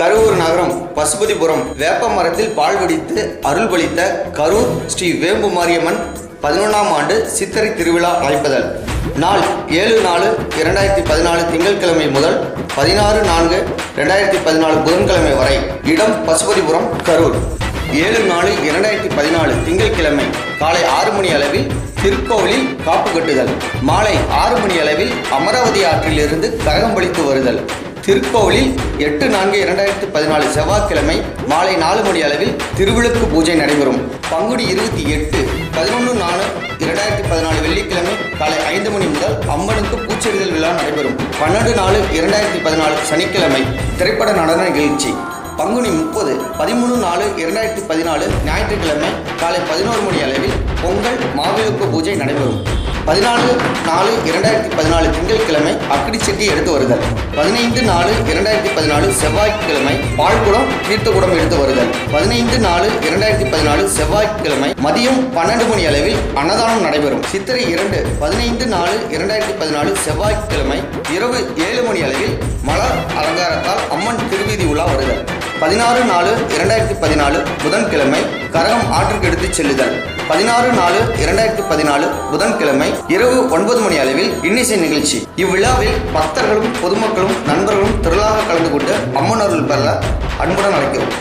கரூர் நகரம் பசுபதிபுரம் வேப்ப மரத்தில் பால் வடித்து அருள்பளித்த கரூர் ஸ்ரீ வேம்பு மாரியம்மன் 11ஆம் ஆண்டு சித்திரை திருவிழா அழைப்பதல். நாள் 7/4/2014 திங்கட்கிழமை முதல் 16/4/2014 புதன்கிழமை வரை. இடம் பசுபதிபுரம், கரூர். 7/4/2014 திங்கட்கிழமை காலை 6 மணி அளவில் திருக்கோவிலில் காப்பு கட்டுதல். மாலை 6 மணி அளவில் அமராவதி ஆற்றிலிருந்து கரகம் வலித்து வருதல். திருக்கோவிலில் 8/4/2014 செவ்வாய்க்கிழமை மாலை 4 மணி அளவில் திருவிளக்கு பூஜை நடைபெறும். பங்குனி 28 11/4/2014 வெள்ளிக்கிழமை காலை 5 மணி முதல் அம்மனுக்கு பூச்செறிதல் விழா நடைபெறும். 12/4/2014 சனிக்கிழமை திரைப்பட நடன நிகழ்ச்சி. பங்குனி 30 13/4/2014 ஞாயிற்றுக்கிழமை காலை 11 மணி அளவில் பொங்கல் மாவிளக்கு பூஜை நடைபெறும். 14/4/2014 திங்கட்கிழமை அக்கடிச்செட்டி எடுத்து வருதல். 15/4/2014 செவ்வாய்க்கிழமை பால்குடம் தீர்த்தகுடம் எடுத்து வருதல். 15/4/2014 செவ்வாய்க்கிழமை மதியம் 12 மணி அளவில் அன்னதானம் நடைபெறும். சித்திரை 2 15/4/2014 செவ்வாய்க்கிழமை இரவு 7 மணி அளவில் மலர் அலங்காரத்தால் அம்மன் திருவீதி உலா வருதல். 16/4/2014 புதன்கிழமை கரகம் ஆற்றுக்கு எடுத்துச் செல்லுதல். 16/4/2014 புதன்கிழமை இரவு 9 மணி அளவில் இன்னிசை நிகழ்ச்சி. இவ்விழாவில் பக்தர்களும் பொதுமக்களும் நண்பர்களும் திரளாக கலந்து கொண்டு அம்மன் அருள் பெற அன்புடன் அழைக்கிறோம்.